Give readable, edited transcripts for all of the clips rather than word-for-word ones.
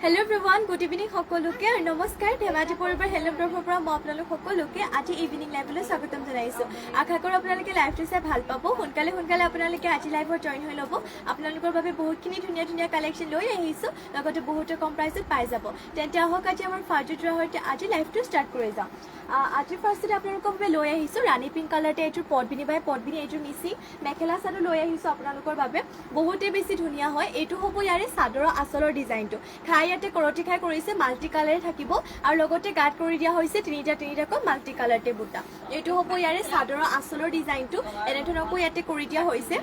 Hello everyone, good evening সকলোকে আৰু নমস্কাৰ ধেমাজি পৰিবাৰ হেল্ল' ব্লগৰ পৰা মই আপোনালোক সকলোকে আজি ইভিনিং লাইভলৈ স্বাগতম জনাইছো আশা কৰোঁ আপোনালোকে লাইভটো চাই ভাল পাব সোনকালে আপোনালোকে আজি লাইভত জয়েন হৈ ল'ব আপোনালোকৰ বাবে বহুতখিনি ধুনীয়া কালেকশ্যন লৈ আহিছো লগতে বহুতে কম প্ৰাইচত পাই যাব তেন্তে আহক আজি আমাৰ ফাৰ্জুটৰ সৈতে আজি লাইভটো ষ্টাৰ্ট কৰি যাওঁ আজি ফাৰ্ষ্টতে আপোনালোকৰ বাবে লৈ আহিছো ৰাণী পিংক কালাৰতে এইটো পটবিনী বাই পটবিনী এইটো মিচিং মেখেলা চাদৰ লৈ আহিছো আপোনালোকৰ বাবে বহুতে বেছি ধুনীয়া হয় এইটো হ'ব ইয়াৰে চাদৰৰ আচলৰ ডিজাইনটো খাই ইয়াতে কৰটি খাই কৰিছে মাল্টি কালাৰে থাকিব আৰু লগতে গাত কৰি দিয়া হৈছে তিনিটাকৈ মাল্টি কালাৰতে বুটা এইটো হ'ব ইয়াৰে চাদৰৰ আচলৰ ডিজাইনটো এনেধৰণকৈ ইয়াতে কৰি দিয়া হৈছে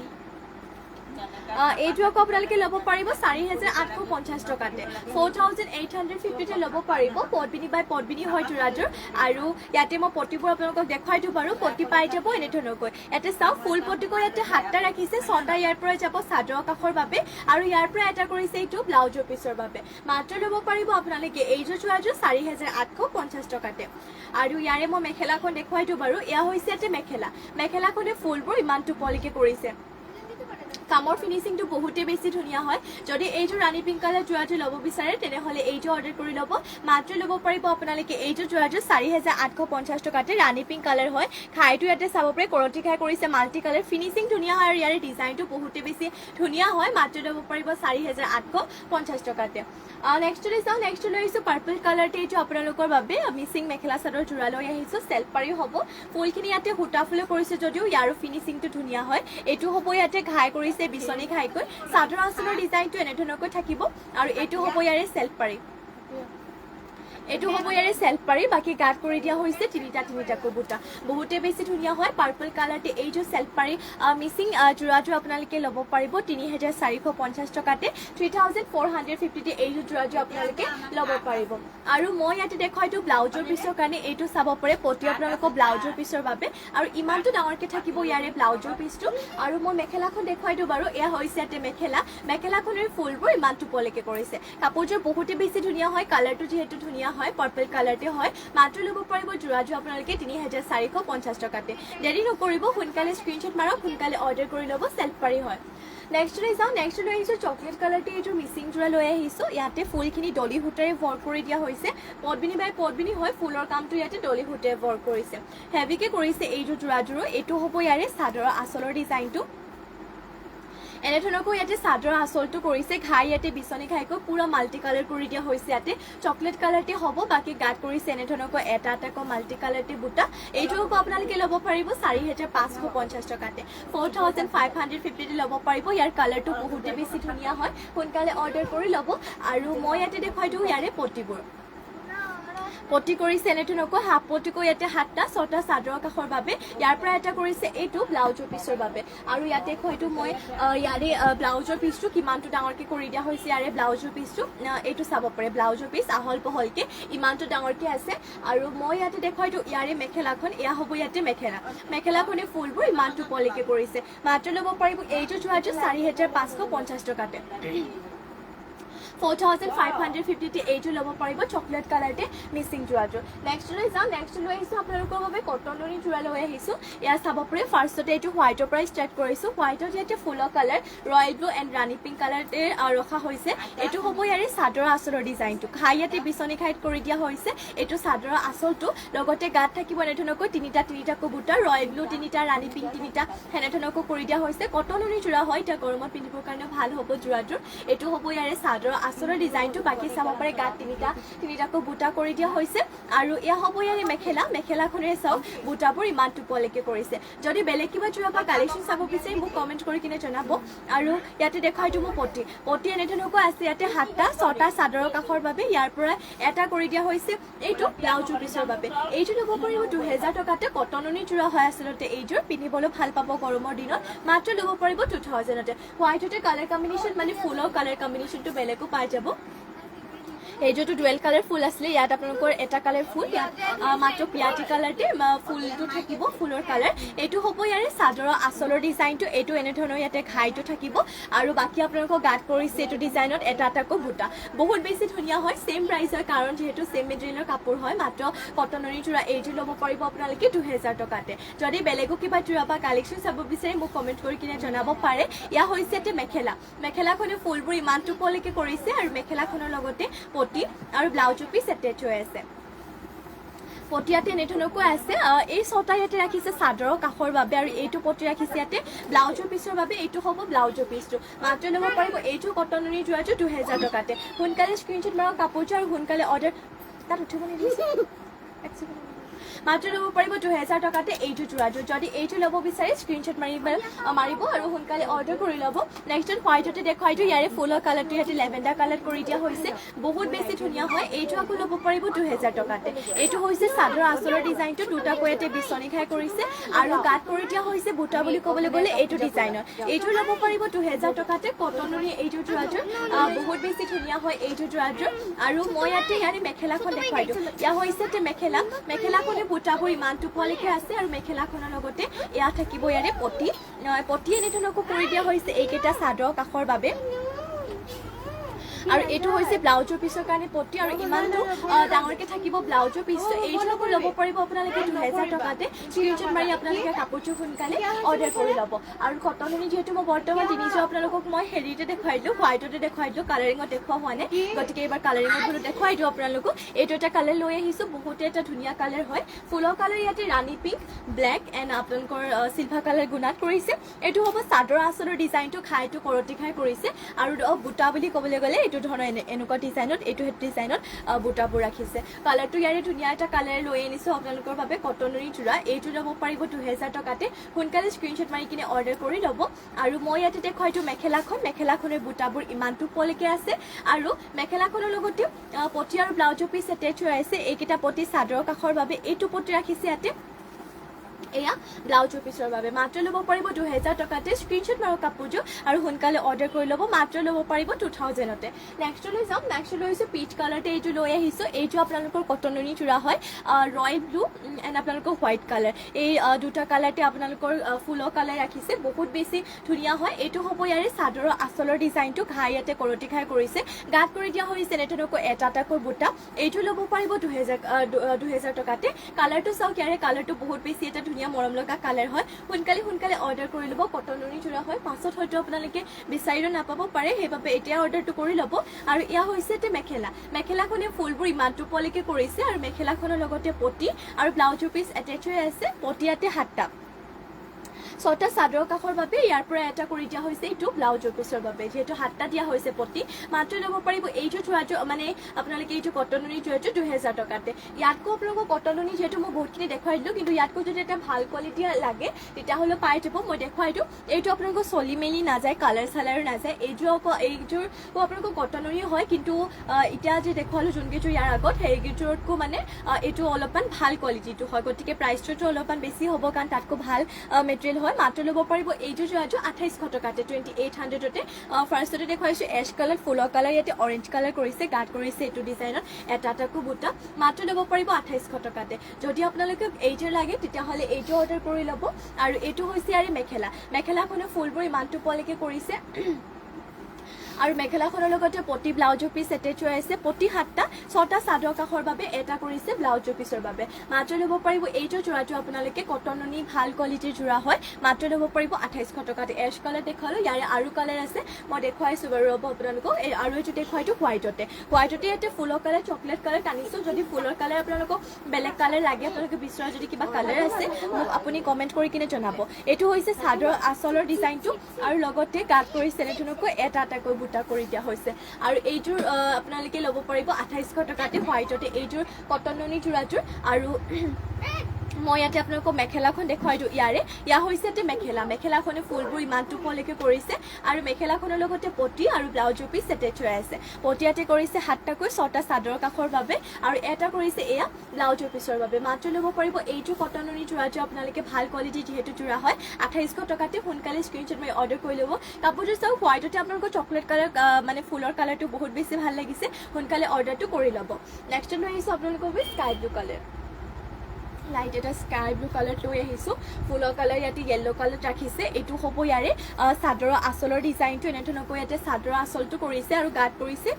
এইটো আকৌ আপোনালোকে ল'ব পাৰিব 4850 টকাতে 4850 ল'ব পাৰিব পটবিনী বাই পটবিনী হয় যোৰাযোৰ আৰু ইয়াতে মই পটিবোৰ আপোনালোকক দেখুৱাই দিওঁ বাৰু পটি পাই যাব এনেধৰণকৈ ইয়াতে চাওক ফুল পটিকৈ ইয়াতে সাতটা ৰাখিছে ছটা ইয়াৰ পৰা যাব চাদৰ কাষৰ বাবে আৰু ইয়াৰ পৰা এটা কৰিছে এইটো ব্লাউজৰ পিছৰ বাবে মাত্ৰ ল'ব পাৰিব আপোনালোকে এইযোৰ যোৰাযোৰ 4850 টকাতে আৰু ইয়াৰে মই মেখেলাখন দেখুৱাই দিওঁ বাৰু এয়া হৈছে ইয়াতে মেখেলাখনে ফুলবোৰ ইমান টোপলিকে কৰিছে কামৰ ফিনিশিংটো বহুতে বেছি ধুনীয়া হয় যদি এইটো ৰাণী পিংক কালাৰ যোৰাটো ল'ব বিচাৰে তেনেহলে এইটো অৰ্ডাৰ কৰি ল'ব মাত্ৰ ল'ব পাৰিব আপোনালোকে এইটো যোৰাটো 4850 টকাতে ৰাণী পিংক কালাৰ হয় খাইটো ইয়াতে চাব পাৰে কৰটি খাই কৰিছে মাল্টি কালাৰ ফিনিশিং ধুনীয়া হয় আৰু ইয়াৰে ডিজাইনটো বহুতে বেছি ধুনীয়া হয় মাত্ৰ ল'ব পাৰিব 4850 টকাতে নেক্সটলৈ যাওঁ নেক্সট লৈ আহিছোঁ পাৰ্পল কালাৰতে এইটো আপোনালোকৰ বাবে মিচিং মেখেলা চাদৰ যোৰা লৈ আহিছোঁ চেল্ফ পাৰি হ'ব ফুলখিনি ইয়াতে সূতা ফুলে কৰিছে যদিও ইয়াৰো ফিনিশিংটো ধুনীয়া হয় এইটো হ'ব ইয়াতে ঘাই কৰিছে বিচনী ঘাইকৈ চাদৰ আচলৰ ডিজাইনটো এনেধৰণকৈ থাকিব আৰু এইটো হ'ব ইয়াৰে চেল্ফ পাৰি এইটো হ'ব ইয়াৰে চেল্ফ পাৰি বাকি গাত কৰি দিয়া হৈছে তিনিটাকৈ বুটা বহুতে বেছি ধুনীয়া হয় পাৰ্পল কালাৰতে এইটো চেল্ফ পাৰি মিচিং যোৰাটো আপোনালোকে ল'ব পাৰিব 3450 টকাতে 3450 এইটো যোৰাটো আপোনালোকে ল'ব পাৰিব আৰু মই ইয়াতে দেখুৱাই দিওঁ ব্লাউজৰ পিছৰ কাৰণে এইটো চাব পাৰে পটি আপোনালোকৰ ব্লাউজৰ পিছৰ বাবে আৰু ইমানটো ডাঙৰকে থাকিব ইয়াৰে ব্লাউজৰ পিছটো আৰু মই মেখেলাখন দেখুৱাই দিওঁ বাৰু এয়া হৈছে ইয়াতে মেখেলাখনৰ ফুলবোৰ ইমান টোপলৈকে কৰিছে কাপোৰযোৰ বহুতে বেছি ধুনীয়া হয় কালাৰটো যিহেতু ধুনীয়া হয় পাৰ্পল কালাৰতে হয় মাত্ৰ ল'ব পাৰিব যোৰাযোৰ আপোনালোকে 3450 টকাতে দেৰি নকৰিব সোনকালে স্ক্ৰীনশ্বট মাৰক সোনকালে অৰ্ডাৰ কৰি ল'ব চেল্ফ পাৰি হয় নেক্সটলৈ যাওঁ নেক্সট লৈ আহিছোঁ চকলেট কালাৰতে এইটো মিচিং যোৰা লৈ আহিছোঁ ইয়াতে ফুলখিনি ডলি সূতাৰে ৱৰ্ক কৰি দিয়া হৈছে পটবিনী বাই পটবিনী হয় ফুলৰ কামটো ইয়াতে ডলি সূতাৰে ৱৰ্ক কৰিছে হেভিকে কৰিছে এইটো যোৰাযোৰো এইটো হ'ব ইয়াৰে চাদৰৰ আচলৰ ডিজাইনটো এনেধৰণকৈ ইয়াতে চাদৰ আচলটো কৰিছে ঘাই ইয়াতে বিচনী ঘাইকৈ পুৰা মাল্টি কালাৰ কৰি দিয়া হৈছে ইয়াতে চকলেট কালাৰতে হ'ব বাকি গাত কৰিছে এনেধৰণকৈ এটাকৈ মাল্টি কালাৰতে বুটা এইটো হ'ব আপোনালোকে ল'ব পাৰিব 4550 টকাতে 4550 ল'ব পাৰিব ইয়াৰ কালাৰটো বহুতে বেছি ধুনীয়া হয় সোনকালে অৰ্ডাৰ কৰি ল'ব আৰু মই ইয়াতে দেখুৱাই দিওঁ ইয়াৰে পটিবোৰ পটি কৰিছে এনেধৰণকৈ হাফ পটিকৈ ইয়াতে 7টা 6টা চাদৰৰ কাষৰ বাবে ইয়াৰ পৰা এটা কৰিছে এইটো ব্লাউজৰ পিছৰ বাবে আৰু ইয়াতে হয়তো মই ইয়াৰে ব্লাউজৰ পিছটো কিমানটো ডাঙৰকে কৰি দিয়া হৈছে ইয়াৰে ব্লাউজৰ পিছটো এইটো চাব পাৰে ব্লাউজৰ পিছ আহল বহলকে ইমানটো ডাঙৰকে আছে আৰু মই ইয়াতে দেখুৱাই দিওঁ ইয়াৰে মেখেলাখন এয়া হ'ব ইয়াতে মেখেলাখনে ফুলবোৰ ইমানটো পলিকে কৰিছে মাত্ৰ ল'ব পাৰিব এইটো যোৰাটো 4550 টকাতে 4550 এইটো ল'ব পাৰিব চকলেট কালাৰতে মিচিং যোৰাটো নেক্সট লৈ যাওঁ নেক্সট লৈ আহিছোঁ আপোনালোকৰ বাবে কটনৰি যোৰা লৈ আহিছোঁ ইয়াত চাব পাৰে ফাৰ্ষ্টতে এইটো হোৱাইটৰ পৰা ষ্টাৰ্ট কৰিছোঁ হোৱাইটৰ ইয়াতে ফুলৰ colour royal blue and rani pink কালাৰতে ৰখা হৈছে এইটো হ'ব ইয়াৰে চাদৰ আচলৰ ডিজাইনটো খাই ইয়াতে বিচনী খাইত কৰি দিয়া হৈছে এইটো চাদৰৰ আচলটো লগতে গাত থাকিব এনেধৰণকৈ তিনিটাকৈ বুটা ৰয়েল ব্লু 3টা ৰাণী পিংক 3টা এনেধৰণকৈ কৰি দিয়া হৈছে কটনৰি যোৰা হয় এতিয়া গৰমত পিন্ধিবৰ কাৰণে ভাল হ'ব যোৰাযোৰ এইটো হ'ব ইয়াৰে চাদৰ আচলৰ ডিজাইনটো বাকি চাব পাৰে গাত তিনিটাকৈ বুটা কৰি দিয়া হৈছে আৰু এয়া হ'ব ইয়াৰে মেখেলাখনেৰে চাওক বুটাবোৰ ইমান টোপলৈকে কৰিছে যদি বেলেগ কিবা যোৰা বা কালেকশ্যন চাব বিচাৰি মোক কমেণ্ট কৰি কিনে জনাব আৰু ইয়াতে দেখুৱাই দিওঁ মই পটি এনেধৰণকৈ আছে ইয়াতে 7টা 6টা চাদৰৰ কাষৰ বাবে ইয়াৰ পৰা এটা কৰি দিয়া হৈছে এইটো ব্লাউজৰ পিছৰ বাবে এইটো ল'ব পাৰিব 2000 টকাতে কটননি যোৰা হয় আচলতে এইযোৰ পিন্ধিবলৈ ভাল পাব গৰমৰ দিনত মাত্ৰ ল'ব পাৰিব 2000তে হোৱাইটতে কালাৰ কম্বিনেশ্যন মানে ফুলৰ কালাৰ কম্বিনেশ্যনটো বেলেগো পাই যাব এইযোৰটো ডুৱেল কালাৰ ফুল আছিলে ইয়াত আপোনালোকৰ এটা কালাৰ ফুল ইয়াত মাত্ৰ পিয়াটি কালাৰতে ফুলটো থাকিব ফুলৰ কালাৰ এইটো হ'ব ইয়াৰে চাদৰৰ আচলৰ ডিজাইনটো এইটো এনেধৰণৰ ইয়াতে ঘাইটো থাকিব আৰু বাকি আপোনালোকক গাত কৰিছে এইটো ডিজাইনত এটা এটাকৈ বুটা বহুত বেছি ধুনীয়া হয় সেম প্ৰাইস হয় কাৰণ যেহেতু সেম মেটেৰিয়েলৰ কাপোৰ হয় মাত্ৰ কটনৰি যোৰা এইটো ল'ব পাৰিব আপোনালোকে 2000 টকাতে যদি বেলেগো কিবা যোৰা বা কালেকশ্যন চাব বিচাৰে মোক কমেন্ট কৰি কিনে জনাব পাৰে ইয়া হৈছে এতে মেখেলাখনে ফুলবোৰ ইমানটো পলৈকে কৰিছে আৰু মেখেলাখনৰ লগতে পটি আৰু ব্লাউজ পিস এটেচ হৈ আছে পটিয়াতে এনেধৰণকৈ আছে এই ছটা ইয়াতে ৰাখিছে চাদৰৰ কাষৰ বাবে আৰু এইটো পটি ৰাখিছে ইয়াতে ব্লাউজৰ পিছৰ বাবে এইটো হ'ব ব্লাউজৰ পিছটো মাত্ৰ ল'ব পাৰিব এইটো কটনৰি যোৰাটো 2000 টকাতে সোনকালে স্ক্ৰীনশ্বট মাৰক কাপোৰটো আৰু সোনকালে অৰ্ডাৰ তাত উঠিব নিদিছে মাত্ৰ ল'ব পাৰিব 2000 টকাতে এইটো যোৰাযোৰ যদি এইটো ল'ব বিচাৰে স্ক্ৰীনশ্বট মাৰিব আৰু সোনকালে অৰ্ডাৰ কৰি ল'ব নেক্সট হোৱাইটতে দেখুৱাইটো ইয়াৰে ফুলৰ কালাৰটো ইয়াতে লেভেণ্ডাৰ কালাৰ কৰি দিয়া হৈছে বহুত বেছি ধুনীয়া হয় এইটো আকৌ ল'ব পাৰিব 2000 টকাতে এইটো হৈছে চাদৰৰ আচলৰ ডিজাইনটো দুটাকৈ ইয়াতে বিচনি খাই কৰিছে আৰু গাত কৰি দিয়া হৈছে বুটা বুলি ক'বলৈ গ'লে এইটো ডিজাইনৰ এইটো ল'ব পাৰিব 2000 টকাতে কটনৰি এইটো যোৰাযোৰ বহুত বেছি ধুনীয়া হয় এইটো যোৰাযোৰ আৰু মই ইয়াৰে মেখেলাখন দেখুৱাই দিওঁ ইয়া হৈছে মেখেলাখনে বুটাবোৰ ইমানটো পোৱালৈকে আছে আৰু মেখেলাখনৰ লগতে এয়া থাকিব ইয়াৰে পটি এনেধৰণকৈ কৰি দিয়া হৈছে এইকেইটা চাদৰ কাষৰ বাবে আৰু এইটো হৈছে ব্লাউজৰ পিছৰ কাৰণে পটি আৰু ইমানটো ডাঙৰকে থাকিব ব্লাউজৰ পিছটো এইটোকো ল'ব পাৰিব আপোনালোকে 2000 টকাতে স্ক্ৰীনশ্বট মাৰি আপোনালোকে কাপোৰটো সোনকালে অৰ্ডাৰ কৰি ল'ব আৰু কটনৰি যেহেতু মই বৰ্তমান তিনিযোৰ আপোনালোকক মই হেৰিতে দেখুৱাই দিলোঁ হোৱাইটতে দেখুৱাই দিলোঁ কালাৰিঙত দেখুওৱা হোৱা নাই গতিকে এইবাৰ কালাৰিঙত বোলো দেখুৱাই দিওঁ আপোনালোকক এইটো এটা কালাৰ লৈ আহিছোঁ বহুতে এটা ধুনীয়া কালাৰ হয় ফুলৰ কালাৰ ইয়াতে ৰাণী পিংক ব্লেক এণ্ড আপোনালোকৰ চিলভাৰ কালাৰ গুণাত কৰিছে এইটো হ'ব চাদৰ আচলৰ ডিজাইনটো খাইটো কৰতি খাই কৰিছে আৰু বুটা বুলি ক'বলৈ গ'লে এইটো ধৰণৰ এনেকুৱা ডিজাইনত এইটো ডিজাইনত বুটাবোৰ ৰাখিছে কালাৰটো ইয়াৰে ধুনীয়া এটা কালাৰ লৈ আনিছোঁ আপোনালোকৰ বাবে কটনৰি যোৰা এইটো ল'ব পাৰিব 2000 টকাতে সোনকালে স্ক্ৰীনশ্বট মাৰি কিনে অৰ্ডাৰ কৰি ল'ব আৰু মই ইয়াতে দেখুৱাইটো মেখেলাখনৰ বুটাবোৰ ইমানটো পলৈকে আছে আৰু মেখেলাখনৰ লগতে পটি আৰু ব্লাউজৰ পিছ এটেচ হৈ আছে এইকেইটা পটি চাদৰৰ কাষৰ বাবে এইটো পটি ৰাখিছে ইয়াতে এয়া ব্লাউজৰ পিছৰ বাবে মাত্ৰ ল'ব পাৰিব 2000 টকাতে স্ক্ৰীনশ্বট মাৰক কাপোৰযোৰ আৰু সোনকালে অৰ্ডাৰ কৰি ল'ব মাত্ৰ ল'ব পাৰিব 2000তে নেক্সট লৈ যাম নেক্সট লৈছোঁ পিচ কালাৰতে এইটো লৈ আহিছোঁ এইটো আপোনালোকৰ কটনৰি যোৰা হয় ৰয়েল ব্লু এণ্ড আপোনালোকৰ হোৱাইট কালাৰ এই দুটা কালাৰতে আপোনালোকৰ ফুলৰ কালাৰ ৰাখিছে বহুত বেছি ধুনীয়া হয় এইটো হ'ব ইয়াৰে চাদৰৰ আচলৰ ডিজাইনটো ঘাই ইয়াতে কৰতি খাই কৰিছে গাত কৰি দিয়া হৈছে এনেধৰণকৈ এটা এটাকৈ বুটা এইটো ল'ব পাৰিব 2000 টকাতে কালাৰটো চাওক ইয়াৰে কালাৰটো বহুত বেছি এটা ধুনীয়া মৰম লগা কালাৰ হয় সোনকালে অৰ্ডাৰ কৰি ল'ব কটনৰি যোৰা হয় পাছত হয়তো আপোনালোকে বিচাৰিও নাপাব পাৰে সেইবাবে এতিয়া অৰ্ডাৰটো কৰি ল'ব আৰু এয়া হৈছে মেখেলাখনে ফুলবোৰ ইমানটো পলৈকে কৰিছে আৰু মেখেলাখনৰ লগতে পটি আৰু ব্লাউজৰ পিছ এটেচ হৈ আছে পটি ইয়াতে 7টা ছটা চাদৰৰ কাষৰ বাবে ইয়াৰ পৰা এটা কৰি দিয়া হৈছে এইটো ব্লাউজৰ পিছৰ বাবে যেহেতু 7টা দিয়া হৈছে পটি মাত্ৰ ল'ব পাৰিব এইটো যোৰাটো মানে আপোনালোকে এইটো কটনৰি যোৰাটো 2000 টকাতে ইয়াতকৈ আপোনালোকক কটনৰি যেহেতু মই বহুতখিনি দেখুৱাই দিলোঁ কিন্তু ইয়াতকৈ যদি এটা ভাল কোৱালিটি লাগে তেতিয়াহ'লে পাই যাব মই দেখুৱাই দিওঁ এইটো আপোনালোকক চলি মেলি নাযায় কালাৰ চালাৰো নাযায় এইযোৰ আপোনালোকৰ কটনৰি হয় কিন্তু এতিয়া যে দেখুৱালোঁ যোনকেইযোৰ ইয়াৰ আগত সেইকেইযোৰতকৈ মানে এইটো অলপমান ভাল কোৱালিটিটো হয় গতিকে প্ৰাইচটো অলপমান বেছি হ'ব কাৰণ তাতকৈ ভাল মেটেৰিয়েল হয় মাত্ৰ ল'ব পাৰিব এইযোৰ যোৰাটো 2800 টকাতে 2800তে ফাৰ্ষ্টতে দেখুৱাইছোঁ এছ কালাৰ ফুলৰ কালাৰ ইয়াতে অৰেঞ্জ কালাৰ কৰিছে গাত কৰিছে এইটো ডিজাইনত এটা এটাকৈ বুটা মাত্ৰ ল'ব পাৰিব 2800 টকাতে যদি আপোনালোকক এইযোৰ লাগে তেতিয়াহ'লে এইটো অৰ্ডাৰ কৰি ল'ব আৰু এইটো হৈছে ইয়াৰে মেখেলাখনৰ ফুলবোৰ ইমানটো পলৈকে কৰিছে আৰু মেখেলাখনৰ লগতে পটি ব্লাউজৰ পিছ এটেচ হৈ আছে পটি 7টা 6টা চাদৰ কাষৰ বাবে এটা কৰিছে ব্লাউজৰ পিছৰ বাবে মাত্ৰ ল'ব পাৰিব এইটো যোৰাটো আপোনালোকে কটননি ভাল কোৱালিটিৰ যোৰা হয় মাত্ৰ ল'ব পাৰিব 2800 টকাতে এছ কালাৰ দেখালোঁ ইয়াৰে আৰু কালাৰ আছে মই দেখুৱাইছোঁ বাৰু ৰ'ব আপোনালোকক আৰু এইটো দেখুৱাইছোঁ হোৱাইটতে ইয়াতে ফুলৰ কালাৰ চকলেট কালাৰ টানিছোঁ যদি ফুলৰ কালাৰ আপোনালোকক বেলেগ কালাৰ লাগে আপোনালোকে বিচৰা যদি কিবা কালাৰ আছে মোক আপুনি কমেণ্ট কৰি কিনে জনাব এইটো হৈছে চাদৰ আচলৰ ডিজাইনটো আৰু লগতে গাত কৰিছে এনেধৰণকৈ এটা এটাকৈ বুটা কৰি দিয়া হৈছে আৰু এইযোৰ আপোনালোকে ল'ব পাৰিব 2800 টকাতে হোৱাইটতে এইযোৰ কটননি যোৰাযোৰ আৰু মই ইয়াতে আপোনালোকক মেখেলাখন দেখুৱাই দিওঁ ইয়া হৈছে ইয়াতে মেখেলাখনে ফুলবোৰ ইমান টোপলৈকে কৰিছে আৰু মেখেলাখনৰ লগতে পটি আৰু ব্লাউজৰ পিচ এটেচ হৈ আছে পটি ইয়াতে কৰিছে 7টাকৈ 6টা চাদৰ কাষৰ বাবে আৰু এটা কৰিছে এয়া ব্লাউজৰ পিচৰ বাবে মাত্ৰ ল'ব পাৰিব এইটো কটনৰি যোৰাটো আপোনালোকে ভাল কোৱালিটি যেহেতু যোৰা হয় 2800 টকাতে সোনকালে স্ক্ৰীনশ্বট মাৰি অৰ্ডাৰ কৰি ল'ব কাপোৰটো চাওক হোৱাইটতে আপোনালোকৰ চকলেট কালাৰ মানে ফুলৰ কালাৰটো বহুত বেছি ভাল লাগিছে সোনকালে অৰ্ডাৰটো কৰি ল'ব নেক্সট লৈ আহিছোঁ আপোনালোকৰ স্কাই ব্লু কালাৰ লাইট এটা স্কাই ব্লু কালাৰ লৈ আহিছোঁ ফুলৰ কালাৰ ইয়াতে য়েল্লো কালাৰ ৰাখিছে এইটো হ'ব ইয়াৰে চাদৰৰ আঁচলৰ ডিজাইনটো এনেধৰণকৈ ইয়াতে চাদৰৰ আঁচলটো কৰিছে আৰু গাত কৰিছে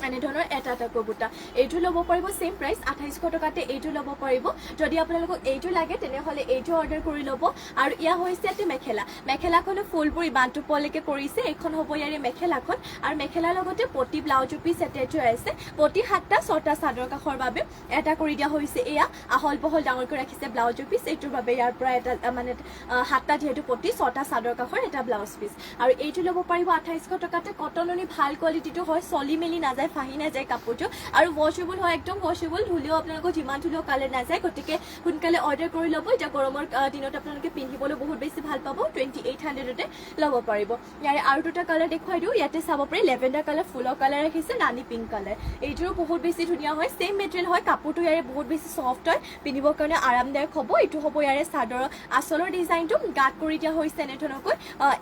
এনেধৰণৰ এটা বুটা এইটো ল'ব পাৰিব সেম প্ৰাইস 2800 টকাতে এইটো ল'ব পাৰিব যদি আপোনালোকক এইটো লাগে তেনেহলে এইটো অৰ্ডাৰ কৰি ল'ব আৰু ইয়া হৈছে ইয়াতে মেখেলাখনো ফুলবোৰ ইমানটো পলৈকে কৰিছে এখন হ'ব ইয়াৰে মেখেলাখন আৰু মেখেলাৰ লগতে পটি ব্লাউজৰ পিচ এটেচ হৈ আছে পটি 7টা 6টা চাদৰ কাষৰ বাবে এটা কৰি দিয়া হৈছে এয়া আহল বহল ডাঙৰকৈ ৰাখিছে ব্লাউজৰ পিচ এইটোৰ বাবে ইয়াৰ পৰা এটা মানে 7টা যেহেতু পটি 6টা চাদৰ কাষৰ এটা ব্লাউজ পিচ আৰু এইটো ল'ব পাৰিব 2800 টকাতে কটননি ভাল কোৱালিটিটো হয় চলি মেলি নাযায় ফাহি নাযায় কাপোৰটো আৰু ওয়াশেবল হয় একদম ওয়াশেবল ধুলেও আপোনালোকৰ যিমান ধুলেও কালাৰ নাযায় গতিকে সোনকালে অৰ্ডাৰ কৰি ল'ব এতিয়া গৰমৰ দিনত আপোনালোকে পিন্ধিবলৈ বহুত বেছি ভাল পাব 2800তে ল'ব পাৰিব ইয়াৰে আৰু দুটা কালাৰ দেখুৱাই দিওঁ ইয়াতে চাব পাৰি লেভেণ্ডাৰ কালাৰ ফুলৰ কালাৰ ৰাখিছে ৰাণী পিংক কালাৰ এইটোৰো বহুত বেছি ধুনীয়া হয় সেম মেটেৰিয়েল হয় কাপোৰটো ইয়াৰে বহুত বেছি সফ্ট হয় পিন্ধিবৰ কাৰণে আৰামদায়ক হ'ব এইটো হ'ব ইয়াৰে চাদৰৰ আঁচলৰ ডিজাইনটো গাত কৰি দিয়া হৈছে এনেধৰণকৈ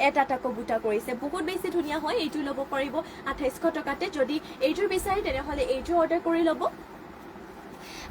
এটা বুটা কৰিছে বহুত বেছি ধুনীয়া হয় এইটো ল'ব পাৰিব 2800 টকাতে যদি এইটোৰ বিচাৰে তেনেহলে এইটো অৰ্ডাৰ কৰি ল'ব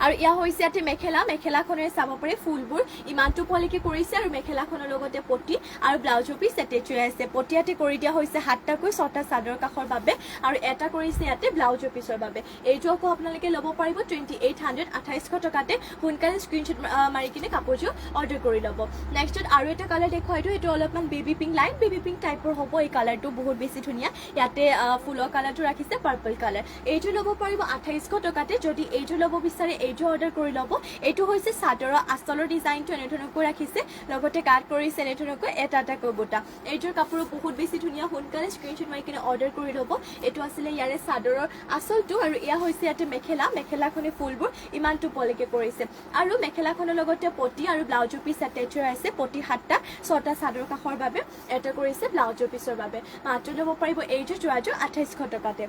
আৰু ইয়া হৈছে ইয়াতে মেখেলাখনে চাব পাৰি ফুলবোৰ ইমানটো পলৈকে কৰিছে আৰু মেখেলাখনৰ লগতে পটি আৰু ব্লাউজৰ পিচ এটেচ হৈ আছে পটিয়াতে কৰি দিয়া হৈছে 7টাকৈ 6টা চাদৰ কাষৰ বাবে আৰু এটা কৰিছে ইয়াতে ব্লাউজৰ পিচৰ বাবে এইটো আকৌ আপোনালোকে ল'ব পাৰিব 2800 টকাতে সোনকালে স্ক্ৰীনশ্বট মাৰি কিনে কাপোৰযোৰ অৰ্ডাৰ কৰি ল'ব নেক্সটত আৰু এটা কালাৰ দেখুৱাই দিওঁ এইটো অলপমান baby pink light baby pink টাইপৰ হ'ব এই কালাৰটো বহুত বেছি ধুনীয়া ইয়াতে ফুলৰ কালাৰটো ৰাখিছে পাৰ্পল কালাৰ এইটো ল'ব পাৰিব 2800 টকাতে যদি এইটো ল'ব বিচাৰে এইটো অৰ্ডাৰ কৰি ল'ব এইটো হৈছে চাদৰৰ আঁচলৰ ডিজাইনটো এনেধৰণকৈ ৰাখিছে লগতে কাট কৰিছে এনেধৰণকৈ এটা বুটা এইটোৰ কাপোৰ বহুত বেছি ধুনীয়া সোনকালে স্ক্ৰীনশ্বট মাৰি কিনে অৰ্ডাৰ কৰি ল'ব এইটো আছিলে ইয়াৰে চাদৰৰ আঁচলটো আৰু এয়া হৈছে ইয়াতে মেখেলাখনে ফুলবোৰ ইমানটো পলৈকে কৰিছে আৰু মেখেলাখনৰ লগতে পটি আৰু ব্লাউজৰ পিচ এটেচ হৈ আছে পটি 7টা 6টা চাদৰ কাষৰ বাবে এটা কৰিছে ব্লাউজৰ পিচৰ বাবে মাত্ৰ ল'ব পাৰিব এইটো যোৰাযোৰ 2800 টকাতে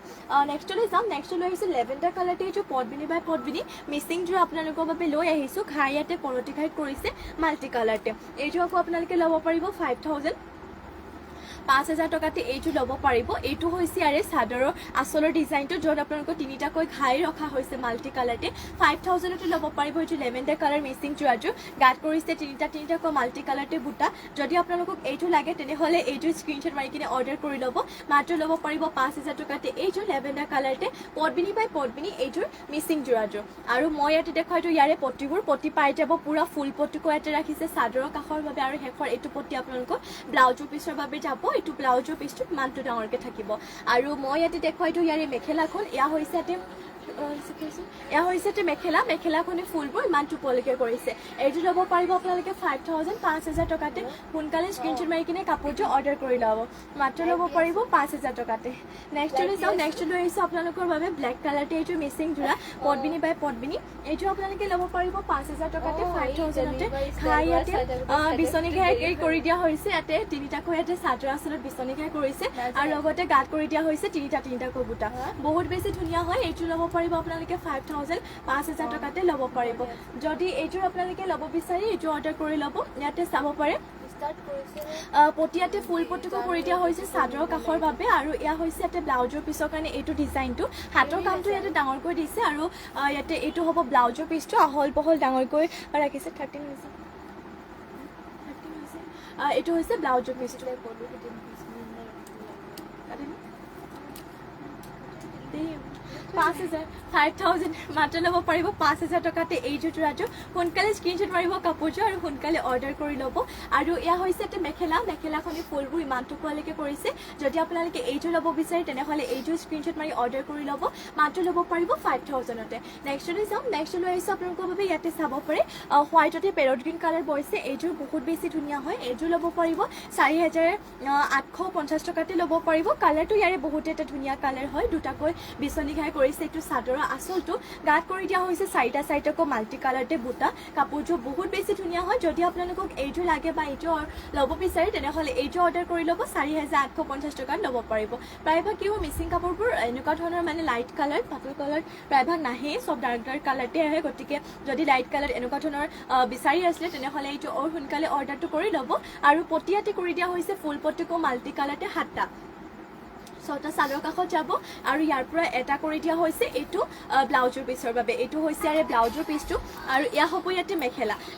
নেক্সটলৈ যাম নেক্সটলৈ আহিছে লেভেণ্ডাৰ কালাৰতে এইটো পদ্মিনী বাই পদ্মিনী মিচিং যোৰ আপোনালোকৰ বাবে লৈ আহিছোঁ ঘাই ইয়াতে কৰতি ঘাইত কৰিছে মাল্টি কালাৰতে এইটো আকৌ আপোনালোকে ল'ব পাৰিব 5000 টকাতে এইটো ল'ব পাৰিব এইটো হৈছে ইয়াৰে চাদৰৰ আঁচলৰ ডিজাইনটো য'ত আপোনালোকৰ তিনিটাকৈ ঘাই ৰখা হৈছে মাল্টি কালাৰতে 5000তে ল'ব পাৰিব এইটো লেভেণ্ডাৰ কালাৰ মিচিং যোৰাযোৰ গাত কৰিছে তিনিটাকৈ মাল্টি কালাৰতে বুটা যদি আপোনালোকক এইটো লাগে তেনেহ'লে এইটো স্ক্ৰীনশ্বট মাৰি কিনে অৰ্ডাৰ কৰি ল'ব মাত্ৰ ল'ব পাৰিব 5000 টকাতে এইযোৰ লেভেণ্ডাৰ কালাৰতে পদ্মিনী বাই পদ্মিনী এইযোৰ মিচিং যোৰাযোৰ আৰু মই ইয়াতে দেখুৱাই দিওঁ ইয়াৰে পটি পাই যাব পুৰা ফুল পটিকৈ ইয়াতে ৰাখিছে চাদৰৰ কাষৰ বাবে আৰু শেষৰ এইটো পটি আপোনালোকৰ ব্লাউজৰ পিচৰ বাবে যাব এইটো ব্লাউজৰ পিচটো ইমানটো ডাঙৰকৈ থাকিব আৰু মই ইয়াতে দেখুৱাই দিওঁ ইয়াৰে মেখেলাখন এয়া হৈছে ইয়াতে মেখেলাখনে ফুলবোৰ ইমানটো পলৈকে কৰিছে এইটো ল'ব পাৰিব আপোনালোকে 5000 টকাতে সোনকালে স্ক্ৰীনশ্বট মাৰি কিনে কাপোৰটো অৰ্ডাৰ কৰি ল'ব মাত্ৰ ল'ব পাৰিব 5000 টকাতে নেক্সটলৈ যাওঁ নেক্সটলৈ আহিছোঁ আপোনালোকৰ বাবে ব্লেক কালাৰতে এইটো মিচিং যোৰা পদ্মিনী বাই পদ্মিনী এইটো আপোনালোকে ল'ব পাৰিব 5000 টকাতে 5000তে ঘাই ইয়াতে বিচনী ঘাই কৰি দিয়া হৈছে ইয়াতে তিনিটাকৈ ইয়াতে চাদৰ আঁচলত বিচনী ঘাই কৰিছে আৰু লগতে গাত কৰি দিয়া হৈছে তিনিটাকৈ বুটা বহুত বেছি ধুনীয়া হয় এইটো ল'ব পাৰিব আপোনালোকে 5000 টকাতে ল'ব পাৰিব যদি এইযোৰ আপোনালোকে ল'ব বিচাৰি এইটো অৰ্ডাৰ কৰি ল'ব ইয়াতে চাব পাৰে পটিয়াতে ফুল পটিকো কৰি দিয়া হৈছে চাদৰৰ কাষৰ বাবে আৰু এয়া হৈছে ইয়াতে ব্লাউজৰ পিছৰ কাৰণে এইটো ডিজাইনটো হাতৰ কামটো ইয়াতে ডাঙৰকৈ দিছে আৰু ইয়াতে এইটো হ'ব ব্লাউজৰ পিচটো আহল বহল ডাঙৰকৈ ৰাখিছে 13 হৈছে এইটো হৈছে ব্লাউজৰ পিচটো 5000 মাত্ৰ ল'ব পাৰিব 5000 টকাতে এইযোৰ যোৰাযোৰ সোনকালে স্ক্ৰীনশ্বট মাৰিব কাপোৰযোৰ আৰু সোনকালে অৰ্ডাৰ কৰি ল'ব আৰু এয়া হৈছে এটা মেখেলাখনে ফুলবোৰ ইমানটো পোৱালৈকে কৰিছে যদি আপোনালোকে এইযোৰ ল'ব বিচাৰে তেনেহ'লে এইযোৰ স্ক্ৰীনশ্বট মাৰি অৰ্ডাৰ কৰি ল'ব মাত্ৰ ল'ব পাৰিব 5000তে নেক্সটলৈ যাম নেক্সটলৈ আহিছোঁ আপোনালোকৰ বাবে ইয়াতে চাব পাৰে হোৱাইটতে পেৰট গ্ৰীণ কালাৰ বৈছে এইযোৰ বহুত বেছি ধুনীয়া হয় এইযোৰ ল'ব পাৰিব 4850 টকাতে ল'ব পাৰিব কালাৰটো ইয়াৰে বহুত এটা ধুনীয়া কালাৰ হয় দুটাকৈ বিচনী ঘাই কৰিছে এইটো চাদৰৰ আঁচলটো গাত কৰি দিয়া হৈছে চাৰিটা চাৰিটাকৈ মাল্টি কালাৰতে বুটা কাপোৰযোৰ বহুত বেছি ধুনীয়া হয় যদি আপোনালোকক এইযোৰ লাগে বা এইযোৰ ল'ব বিচাৰে তেনেহ'লে এইযোৰ অৰ্ডাৰ কৰি ল'ব 4,850 টকাত ল'ব পাৰিব প্ৰায়ভাগ কি হয় মিচিং কাপোৰবোৰ এনেকুৱা ধৰণৰ মানে লাইট কালাৰ পাতল কালাৰ প্ৰায়ভাগ নাহে চব ডাৰ্ক ডাৰ্ক কালাৰতে আহে গতিকে যদি লাইট কালাৰ এনেকুৱা ধৰণৰ বিচাৰি আছিলে তেনেহ'লে এইটো সোনকালে অৰ্ডাৰটো কৰি ল'ব আৰু পটিয়াতে কৰি দিয়া হৈছে ফুল পটিকো মাল্টি কালাৰতে 7টা 6টা চাদৰ কাষত যাব আৰু ইয়াৰ পৰা এটা কৰি দিয়া হৈছে এইটো ব্লাউজৰ পিছৰ বাবে এইটো হৈছে আৰু ব্লাউজৰ পিছটো আৰু এয়া হ'ব ইয়াতে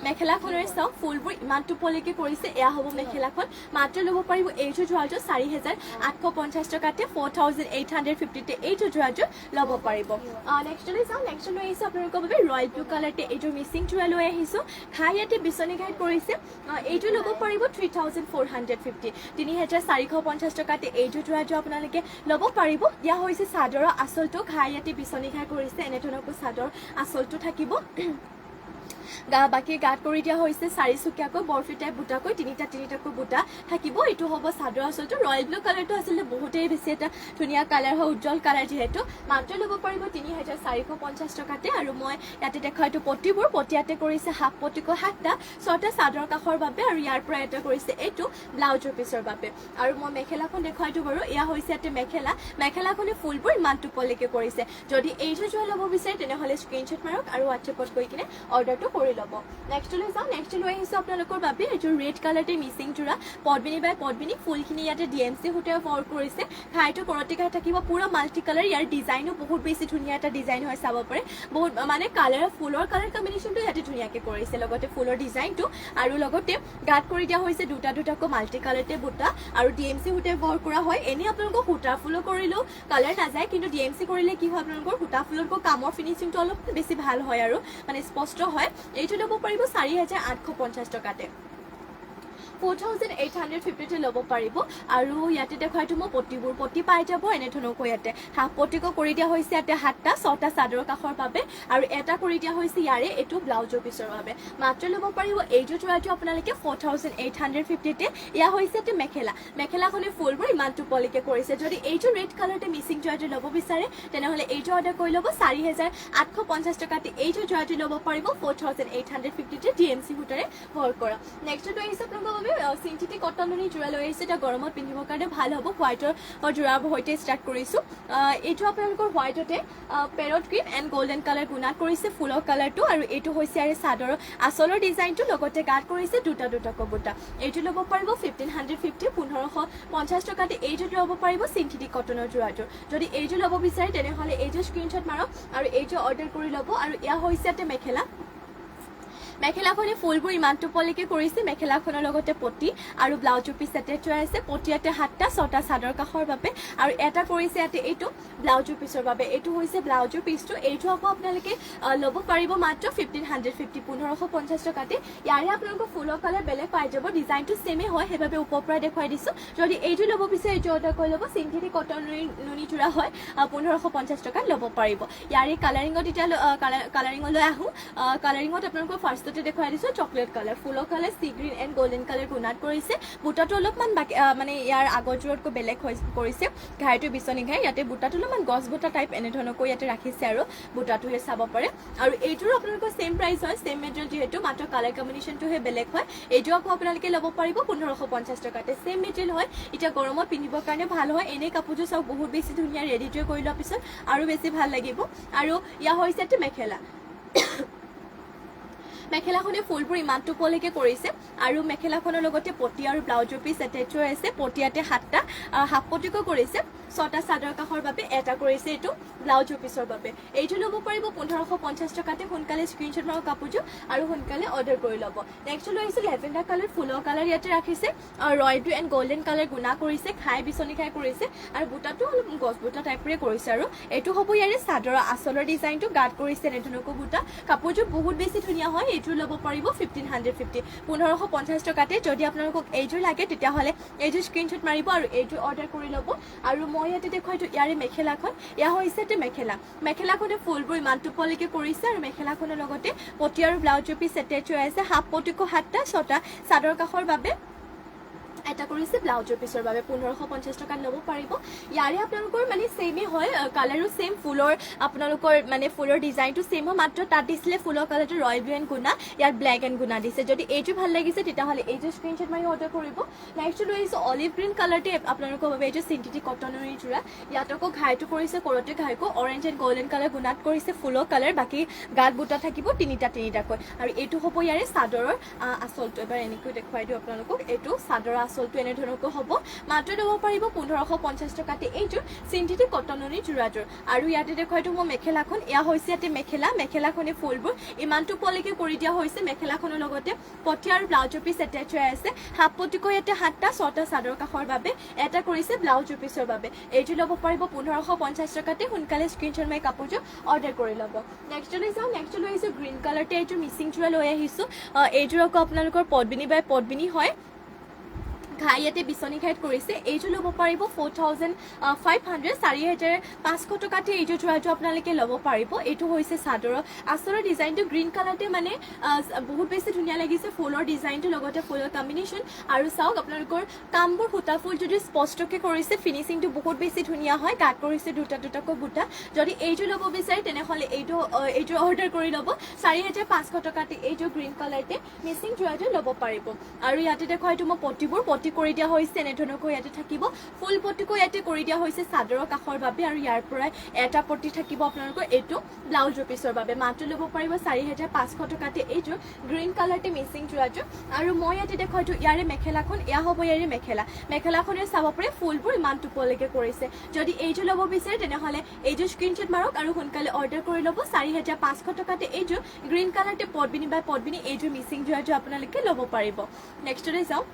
মেখেলাখনৰ চাওক ফুলবোৰ ইমান টোপলৈকে কৰিছে এয়া হ'ব মেখেলাখন মাত্ৰ ল'ব পাৰিব এইযোৰ যোৰাযোৰ 4,850 টকাতে 4,850তে এইযোৰ যোৰাযোৰ ল'ব পাৰিব নেক্সটলৈ যাওঁ নেক্সট লৈ আহিছোঁ আপোনালোকৰ বাবে ৰয়েল ব্লু কালাৰতে এইযোৰ মিচিং যোৰা লৈ আহিছোঁ ঘাই ইয়াতে বিচনী ঘাইত কৰিছে এইযোৰ ল'ব পাৰিব 3,450 3,450 টকাতে এইযোৰ যোৰাযোৰ আপোনালোকে ল'ব পাৰিব দিয়া হৈছে চাদৰৰ আঁচলটো ঘাই ইয়াতে বিচনী ঘাই কৰিছে এনে ধৰণৰকৈ চাদৰ আঁচলটো থাকিব বাকি গাত কৰি দিয়া হৈছে চাৰিচুকীয়াকৈ বৰফি টাইপ বুটাকৈ তিনিটাকৈ বুটা থাকিব এইটো হ'ব চাদৰ আঁচলটো ৰয়েল ব্লু কালাৰটো আচলতে বহুতেই বেছি এটা ধুনীয়া কালাৰ হয় উজ্জ্বল কালাৰ যিহেতু মাত্ৰ ল'ব পাৰিব 3,450 টকাতে আৰু মই ইয়াতে দেখা এইটো পটিবোৰ পটিয়াতে কৰিছে হাফ পটিকৈ 7টা 6টা চাদৰ কাষৰ বাবে আৰু ইয়াৰ পৰা এটা কৰিছে এইটো ব্লাউজৰ পিছৰ বাবে আৰু মই মেখেলাখন দেখুৱাইটো বাৰু এয়া হৈছে ইয়াতে মেখেলাখনে ফুলবোৰ ইমান টোপলৈকে কৰিছে যদি এইযোৰ যোৱা ল'ব বিচাৰে তেনেহ'লে স্ক্ৰীনশ্বট মাৰক আৰু হোৱাটছএপত গৈ কিনে অৰ্ডাৰটো কৰি ল'ব নেক্সটলৈ যাওঁ নেক্সট লৈ আহিছোঁ আপোনালোকৰ বাবে এইযোৰ ৰেড কালাৰতে মিচিং যোৰা পদ্মিনী বাই পদ্মিনী ফুলখিনি ইয়াতে DMC সূতাৰে ৱৰ্ক কৰিছে ঘাইটো কৰতি ঘাই থাকিব পুৰা মাল্টি কালাৰ ইয়াৰ ডিজাইনো বহুত বেছি ধুনীয়া এটা ডিজাইন হয় চাব পাৰে বহুত মানে ফুলৰ কালাৰ কম্বিনেশ্যনটো ইয়াতে ধুনীয়াকৈ কৰিছে লগতে ফুলৰ ডিজাইনটো আৰু লগতে গাত কৰি দিয়া হৈছে দুটাকৈ মাল্টি কালাৰতে বুটা আৰু DMC সূতাৰে ৱৰ্ক কৰা হয় এনেই আপোনালোকক সূতা ফুলো কৰিলেও কালাৰ নাযায় কিন্তু DMC কৰিলে কি হয় আপোনালোকৰ সূতা ফুলতকৈ কামৰ ফিনিচিংটো অলপ বেছি ভাল হয় আৰু মানে স্পষ্ট হয় এইটো ল'ব পাৰিব 4,850 টকাতে 4,850তে ল'ব পাৰিব আৰু ইয়াতে দেখুৱাইটো মই পটি পাই যাব এনে ধৰণৰকৈ ইয়াতে হাফ পটিকো কৰি দিয়া হৈছে ইয়াতে 7টা 6টা চাদৰ কাষৰ বাবে আৰু এটা কৰি দিয়া হৈছে ইয়াৰে এইটো ব্লাউজৰ পিছৰ বাবে মাত্ৰ ল'ব পাৰিব এইযোৰ যোৰাটো আপোনালোকে 4,850তে এয়া হৈছে ইয়াতে মেখেলাখনে ফুলবোৰ ইমান টোপলৈকে কৰিছে যদি এইযোৰ ৰেড কালাৰতে মিচিং যোৰাটো ল'ব বিচাৰে তেনেহ'লে এইযোৰ অৰ্ডাৰ কৰি ল'ব 4,850 টকাতে এইযোৰ যোৰাটো ল'ব পাৰিব 4,850তে DMC সূতাৰে ৱৰ্ক কৰা নেক্সট আহিছে আপোনালোকৰ বাবে চিন্থেটিক কটনৰ যোৰা লৈ আহিছে এটা গৰমত পিন্ধিবৰ কাৰণে ভাল হ'ব হোৱাইটৰ যোৰাৰ সৈতে ষ্টাৰ্ট কৰিছোঁ এইটো আপোনালোকৰ হোৱাইটতে parrot green and golden colour গুণাত কৰিছে ফুলৰ কালাৰটো আৰু এইটো হৈছে আৰু চাদৰৰ আঁচলৰ ডিজাইনটো লগতে গাত কৰিছে দুটাকৈ বুটা এইটো ল'ব পাৰিব 1,550 1,550 টকাতে এইযোৰ ল'ব পাৰিব চিন্থেটিক কটনৰ যোৰাযোৰ যদি এইযোৰ ল'ব বিচাৰে তেনেহ'লে এইযোৰ স্ক্ৰীনশ্বট মাৰক আৰু এইযোৰ অৰ্ডাৰ কৰি ল'ব আৰু এয়া হৈছে ইয়াতে মেখেলাখনে ফুলবোৰ ইমান টোপলৈকে কৰিছে মেখেলাখনৰ লগতে পটি আৰু ব্লাউজৰ পিছ এটেচ হৈ আছে পটিয়াতে 7টা 6টা চাদৰ কাষৰ বাবে আৰু এটা কৰিছে ইয়াতে এইটো ব্লাউজৰ পিছৰ বাবে এইটো হৈছে ব্লাউজৰ পিছটো এইটো আকৌ আপোনালোকে ল'ব পাৰিব মাত্ৰ 1,550 1,550 টকাতে ইয়াৰে আপোনালোকৰ ফুলৰ কালাৰ বেলেগ পাই যাব ডিজাইনটো সেমে হয় সেইবাবে ওপৰৰ পৰা দেখুৱাই দিছোঁ যদি এইটো ল'ব বিচাৰে এইটো অৰ্ডাৰ কৰি ল'ব চিন্থেটিক কটন নুনি যোৰা হয় 1,550 টকাত ল'ব পাৰিব ইয়াৰে কালাৰিঙত এতিয়া কালাৰিঙলৈ আহোঁ কালাৰিঙত আপোনালোকৰ ফাৰ্ষ্টতে দেখুৱাই দিছোঁ চকলেট কালাৰ ফুলৰ colour sea green and golden colour গুণাত কৰিছে বুটাটো অলপমান মানে ইয়াৰ আগৰ যোৰতকৈ বেলেগ কৰিছে ঘাইটো বিচনী ঘাই ইয়াতে বুটাটো অলপমান গছ বুটা টাইপ এনেধৰণৰকৈ ইয়াতে ৰাখিছে আৰু বুটাটোহে চাব পাৰে আৰু এইটোৰো আপোনালোকৰ ছেম প্ৰাইচ হয় ছেম মেটেৰিয়েল যিহেতু মাত্ৰ কালাৰ কম্বিনেশ্যনটোহে বেলেগ হয় এইটো আকৌ আপোনালোকে ল'ব পাৰিব 1,550 টকাতে ছেম মেটেৰিয়েল হয় এতিয়া গৰমত পিন্ধিবৰ কাৰণে ভাল হয় এনেই কাপোৰযোৰ চাওক বহুত বেছি ধুনীয়া ৰেডিটোৱে কৰি লোৱাৰ পিছত আৰু বেছি ভাল লাগিব আৰু ইয়াৰ হৈছে এইটো মেখেলাখনে ফুলবোৰ ইমান টোপলৈকে কৰিছে আৰু মেখেলাখনৰ লগতে পটি আৰু ব্লাউজৰ পিছ এটেচ হৈ আছে পটিয়াতে 7টা হাফ পটিকো কৰিছে 6টা চাদৰ কাষৰ বাবে এটা কৰিছে এইটো ব্লাউজৰ পিছৰ বাবে এইটো ল'ব পাৰিব 1,550 টকাতে সোনকালে স্ক্ৰীনশ্বট মাৰক কাপোৰযোৰ আৰু সোনকালে অৰ্ডাৰ কৰি ল'ব নেক্সট লৈ আহিছে লেভেণ্ডাৰ কালাৰ ফুলৰ কালাৰ ইয়াতে ৰাখিছে royal blue and golden colour গুণা কৰিছে খাই বিচনী খাই কৰিছে আৰু বুটাটো অলপ গছ বুটা টাইপৰে কৰিছে আৰু এইটো হ'ব ইয়াৰে চাদৰৰ আঁচলৰ ডিজাইনটো গাত কৰিছে এনেধৰণকৈ বুটা কাপোৰযোৰ বহুত বেছি ধুনীয়া হয় এইযোৰ ল'ব পাৰিব 1,550 1,550 টকাতে যদি আপোনালোকক এইযোৰ লাগে তেতিয়াহ'লে এইযোৰ স্ক্ৰীনশ্বট মাৰিব আৰু এইযোৰ অৰ্ডাৰ কৰি ল'ব আৰু মই ইয়াতে দেখুৱাইছোঁ ইয়াৰে মেখেলাখন এয়া হৈছে মেখেলাখনে ফুলবোৰ ইমান টোপলৈকে কৰিছে আৰু মেখেলাখনৰ লগতে পটি আৰু ব্লাউজৰ পিছ এটেচ হৈ আছে হাফ পটিকো 7টা 6টা চাদৰ কাষৰ বাবে এটা কৰিছে ব্লাউজৰ পিছৰ বাবে 1550 টকাত ল'ব পাৰিব ইয়াৰে আপোনালোকৰ মানে সেমে হয় কালাৰো সেম ফুলৰ আপোনালোকৰ মানে ফুলৰ ডিজাইনটো সেম হয় মাত্ৰ তাত দিছিলে ফুলৰ কালাৰটো ৰয়েল ব্লু এণ্ড গুণা ইয়াত ব্লেক এণ্ড গুণা দিছে যদি এইটো ভাল লাগিছে তেতিয়াহ'লে এইটো স্ক্ৰীনশ্বট মাৰি অৰ্ডাৰ কৰিব নেক্সট লৈ আহিছোঁ অলিভ গ্ৰীণ কালাৰতে আপোনালোকৰ বাবে এইটো চিন্থেটিক কটনৰ যোৰা ইয়াত আকৌ ঘাইটো কৰিছে কৰতে ঘাইকো অৰেঞ্জ এণ্ড গোল্ডেন কালাৰ গুণাত কৰিছে ফুলৰ কালাৰ বাকী গাত বুটা থাকিব তিনিটাকৈ আৰু এইটো হ'ব ইয়াৰে চাদৰৰ আঁচলটো এবাৰ এনেকৈ দেখুৱাই দিওঁ আপোনালোকক এইটো চাদৰৰ আঁচলটো এনেধৰণকৈ হ'ব মাত্ৰ ল'ব পাৰিব 1550 টকাতে এইযোৰ চিন্থেটিক কটনৰ যোৰাযোৰ আৰু ইয়াতে দেখুৱাই দিওঁ মই মেখেলাখন এয়া হৈছে ইয়াতে মেখেলাখনে ফুলবোৰ ইমানটো পোৱালৈকে কৰি দিয়া হৈছে মেখেলাখনৰ লগতে পটি আৰু ব্লাউজৰ পিচ এটেচ হৈ আছে হাফ পটিকৈ ইয়াতে 7টা 6টা চাদৰ কাষৰ বাবে এটা কৰিছে ব্লাউজৰ পিছৰ বাবে এইযোৰ ল'ব পাৰিব 1550 টকাতে সোনকালে স্ক্ৰীনশ্বট মাৰি কাপোৰযোৰ অৰ্ডাৰ কৰি ল'ব নেক্সট লৈ যাওঁ নেক্সট লৈ আহিছোঁ গ্ৰীণ কালাৰতে এইযোৰ মিচিং যোৰা লৈ আহিছোঁ এইযোৰ আকৌ আপোনালোকৰ পদ্মিনী বাই পদ্মিনী হয় ঘাই ইয়াতে বিচনী ঘাইত কৰিছে এইযোৰ ল'ব পাৰিব 4500 4500 টকাতে এইযোৰ যোৰাটো আপোনালোকে ল'ব পাৰিব এইটো হৈছে চাদৰৰ আচলৰ ডিজাইনটো গ্ৰীণ কালাৰতে মানে বহুত বেছি ধুনীয়া লাগিছে ফুলৰ ডিজাইনটো লগতে ফুলৰ কম্বিনেশ্যন আৰু চাওক আপোনালোকৰ কামবোৰ সূতা ফুল যদি স্পষ্টকৈ কৰিছে ফিনিচিংটো বহুত বেছি ধুনীয়া হয় গাত কৰিছে দুটাকৈ বুটা যদি এইযোৰ ল'ব বিচাৰে তেনেহ'লে এইযোৰ অৰ্ডাৰ কৰি ল'ব 4500 টকাতে এইযোৰ গ্ৰীণ কালাৰতে মিচিং যোৰাটো ল'ব পাৰিব আৰু ইয়াতে দেখুৱাইতো মই পটিবোৰ পটি কৰি দিয়া হৈছে এনেধৰণকৈ ইয়াতে থাকিব ফুল পটিকৈ ইয়াতে কৰি দিয়া হৈছে চাদৰৰ কাষৰ বাবে আৰু ইয়াৰ পৰাই এটা পটি থাকিব আপোনালোকৰ এইটো ব্লাউজৰ পিছৰ বাবে মাত্ৰ ল'ব পাৰিব 4500 টকাতে এইযোৰ গ্ৰীণ কালাৰতে মিচিং যোৰাযোৰ আৰু মই ইয়াতে দেখুৱাইছো ইয়াৰে মেখেলাখন এয়া হ'ব ইয়াৰে মেখেলাখনে চাব পাৰে ফুলবোৰ ইমান টোপলৈকে কৰিছে যদি এইযোৰ ল'ব বিচাৰে তেনেহ'লে এইযোৰ স্ক্ৰীনশ্বট মাৰক আৰু সোনকালে অৰ্ডাৰ কৰি ল'ব 4500 টকাতে এইযোৰ গ্ৰীণ কালাৰতে পদ্মিনী বাই পদ্মিনী এইযোৰ মিচিং যোৰাযোৰ আপোনালোকে ল'ব পাৰিব নেক্সটলৈ যাওঁ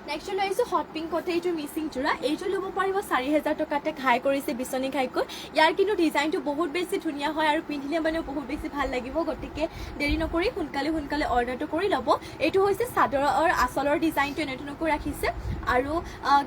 নেক্সট লৈ আহিছোঁ হট পিংকতে এইযোৰ মিচিং যোৰা এইযোৰ ল'ব পাৰিব 4000 টকাতে ঘাই কৰিছে বিচনী ঘাইকৈ ইয়াৰ কিন্তু ডিজাইনটো বহুত বেছি ধুনীয়া হয় আৰু পিন্ধিলে মানে বহুত বেছি ভাল লাগিব গতিকে দেৰি নকৰি সোনকালে অৰ্ডাৰটো কৰি ল'ব এইটো হৈছে চাদৰৰ আঁচলৰ ডিজাইনটো এনেধৰণকৈ ৰাখিছে আৰু